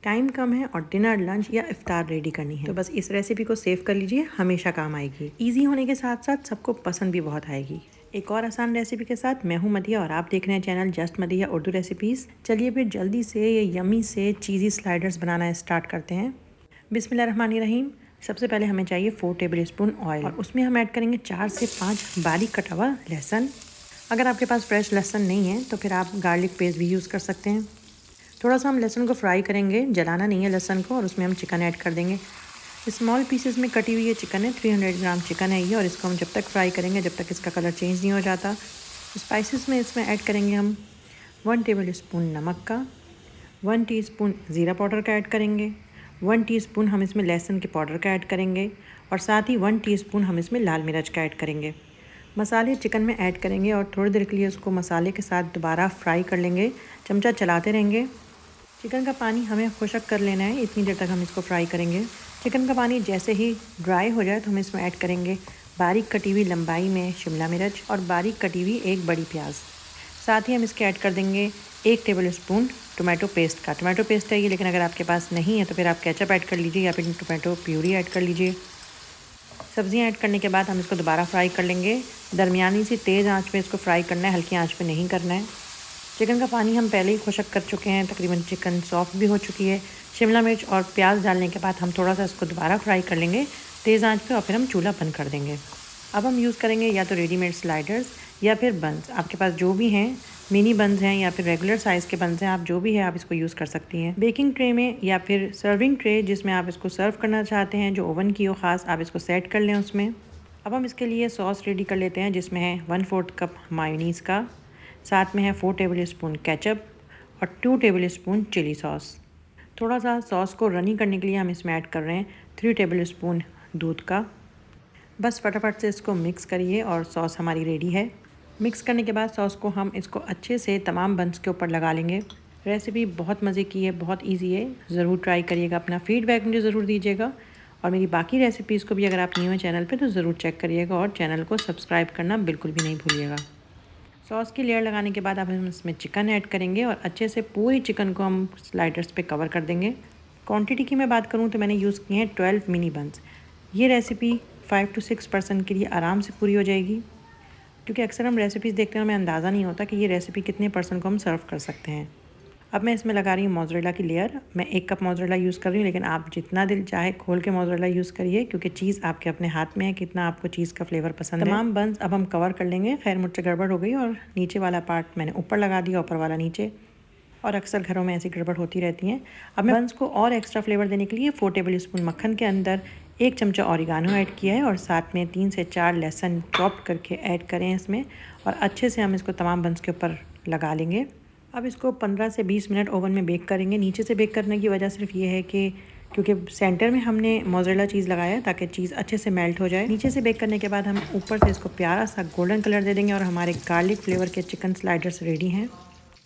Time कम है और dinner, lunch या इफ्तार रेडी करनी है, तो बस इस रेसिपी को सेव कर लीजिए, हमेशा काम आएगी। इजी होने के साथ साथ सबको पसंद भी बहुत आएगी। एक और आसान रेसिपी के साथ मैं हूं मदिया और आप देख रहे हैं चैनल जस्ट मदिया उर्दू रेसिपीज़। चलिए फिर जल्दी से ये यमी से चीज़ी स्लाइडर्स बनाना स्टार्ट करते हैं। बिस्मिल्लाहिर्रहमानिर्रहीम। सबसे पहले हमें चाहिए 4 टेबल स्पून ऑयल और उसमें हम ऐड करेंगे 4 से 5 बारीक कटा हुआ लहसुन। अगर आपके पास फ्रेश लहसुन नहीं है तो फिर आप गार्लिक पेस्ट भी यूज़ कर सकते हैं। थोड़ा सा हम लहसुन को फ्राई करेंगे, जलाना नहीं है लहसुन को, और उसमें हम चिकन ऐड कर देंगे। स्मॉल पीसेस में कटी हुई ये चिकन है, 300 ग्राम चिकन है ये, और इसको हम जब तक फ्राई करेंगे जब तक इसका कलर चेंज नहीं हो जाता। स्पाइसेस में इसमें ऐड करेंगे हम 1 टेबल स्पून नमक का, 1 टीस्पून ज़ीरा पाउडर का ऐड करेंगे, 1 टीस्पून हम इसमें लहसुन के पाउडर का ऐड करेंगे, और साथ ही 1 टीस्पून हम इसमें लाल मिर्च का ऐड करेंगे। मसाले चिकन में ऐड करेंगे और थोड़ी देर के लिए उसको मसाले के साथ दोबारा फ्राई कर लेंगे, चमचा चलाते रहेंगे। चिकन का पानी हमें खुशक कर लेना है, इतनी देर तक हम इसको फ्राई करेंगे। चिकन का पानी जैसे ही ड्राई हो जाए तो हम इसमें ऐड करेंगे बारीक कटी हुई लंबाई में शिमला मिर्च और बारीक कटी हुई एक बड़ी प्याज। साथ ही हम इसके ऐड कर देंगे 1 टेबल स्पून टोमेटो पेस्ट का। टोमेटो पेस्ट है ये, लेकिन अगर आपके पास नहीं है तो फिर आप केचप ऐड कर लीजिए या फिर टोमेटो प्यूरी ऐड कर लीजिए। सब्जियां ऐड करने के बाद हम इसको दोबारा फ्राई कर लेंगे। दरमियानी सी तेज़ आंच पे इसको फ्राई करना है, हल्की आंच पे नहीं करना है। चिकन का पानी हम पहले ही खुशक कर चुके हैं, तकरीबन चिकन सॉफ्ट भी हो चुकी है। शिमला मिर्च और प्याज डालने के बाद हम थोड़ा सा इसको दोबारा फ्राई कर लेंगे तेज़ आंच पे, और फिर हम चूल्हा बंद कर देंगे। अब हम यूज़ करेंगे या तो रेडीमेड स्लाइडर्स या फिर बंस, आपके पास जो भी हैं, मिनी बंस हैं या फिर रेगुलर साइज़ के बंस हैं, आप जो भी है आप इसको यूज़ कर सकती हैं। बेकिंग ट्रे में या फिर सर्विंग ट्रे जिसमें आप इसको सर्व करना चाहते हैं, जो ओवन की हो ख़ास, आप इसको सेट कर लें उसमें। अब हम इसके लिए सॉस रेडी कर लेते हैं, जिसमें है 1/4 कप मायोनीज़ का, साथ में है 4 टेबल स्पून केचप और 2 टेबल स्पून चिली सॉस। थोड़ा सा सॉस को रनी करने के लिए हम इसमें ऐड कर रहे हैं 3 टेबल स्पून दूध का। बस फटाफट से इसको मिक्स करिए और सॉस हमारी रेडी है। मिक्स करने के बाद सॉस को हम इसको अच्छे से तमाम बंस के ऊपर लगा लेंगे। रेसिपी बहुत मज़े की है, बहुत इजी है, ज़रूर ट्राई करिएगा। अपना फीडबैक मुझे ज़रूर दीजिएगा, और मेरी बाकी रेसिपीज़ को भी अगर आप न्यू हैं चैनल पे तो ज़रूर चेक करिएगा, और चैनल को सब्सक्राइब करना बिल्कुल भी नहीं भूलिएगा। सॉस की लेयर लगाने के बाद अब हम इसमें चिकन ऐड करेंगे और अच्छे से पूरी चिकन को हम स्लाइडर्स पे कवर कर देंगे। क्वांटिटी की मैं बात करूँ तो मैंने यूज़ किए हैं 12 मिनी बंस। ये रेसिपी 5 to 6 पर्सन के लिए आराम से पूरी हो जाएगी, क्योंकि अक्सर हम रेसिपीज़ देखते हैं हमें अंदाज़ा नहीं होता कि ये रेसिपी कितने पर्सन को हम सर्व कर सकते हैं। अब मैं इसमें लगा रही हूँ मोज़रेला की लेयर। मैं 1 कप मोज़रेला यूज़ कर रही हूँ, लेकिन आप जितना दिल चाहे खोल के मोज़रेला यूज़ करिए, क्योंकि चीज़ आपके अपने हाथ में है कितना आपको चीज़ का फ्लेवर पसंद है। तमाम बंस अब हम कवर कर लेंगे। खैर मुझसे गड़बड़ हो गई और नीचे वाला पार्ट मैंने ऊपर लगा दिया, ऊपर वाला नीचे, और अक्सर घरों में ऐसी गड़बड़ होती रहती हैं। अब मैं बंस को और एक्स्ट्रा फ्लेवर देने के लिए 4 टेबल स्पून मक्खन के अंदर 1 चमचा ऑरिगानो ऐड किया है, और साथ में 3 से 4 लहसुन चॉप करके ऐड करें इसमें, और अच्छे से हम इसको तमाम बंस के ऊपर लगा लेंगे। अब इसको 15 से 20 मिनट ओवन में बेक करेंगे। नीचे से बेक करने की वजह सिर्फ ये है कि क्योंकि सेंटर में हमने मोज़रेला चीज़ लगाया है ताकि चीज़ अच्छे से मेल्ट हो जाए। नीचे से बेक करने के बाद हम ऊपर से इसको प्यारा सा गोल्डन कलर दे देंगे, और हमारे गार्लिक फ्लेवर के चिकन स्लाइडर्स रेडी हैं।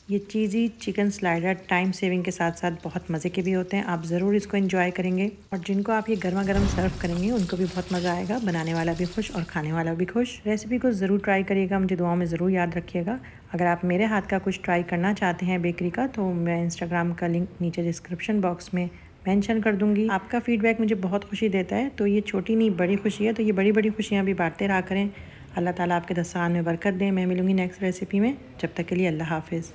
ये चीज़ी चिकन स्लाइडर टाइम सेविंग के साथ साथ बहुत मज़े के भी होते हैं। आप ज़रूर इसको एंजॉय करेंगे, और जिनको आप ये गर्मा गर्म सर्व करेंगे उनको भी बहुत मज़ा आएगा। बनाने वाला भी खुश और खाने वाला भी खुश। रेसिपी को ज़रूर ट्राई करिएगा, मुझे दुआओं में ज़रूर याद रखिएगा। अगर आप मेरे हाथ का कुछ ट्राई करना चाहते हैं बेकरी का, तो मैं इंस्टाग्राम का लिंक नीचे डिस्क्रिप्शन बॉक्स में मेंशन कर दूँगी। आपका फ़ीडबैक मुझे बहुत खुशी देता है, तो ये छोटी नहीं बड़ी खुशी है, तो ये बड़ी बड़ी खुशियाँ भी बांटते रहा करें। अल्लाह ताला आपके दस्तरखान में बरकत दें। मैं मिलूँगी नेक्स्ट रेसिपी में, जब तक के लिए अल्लाह हाफ़िज़।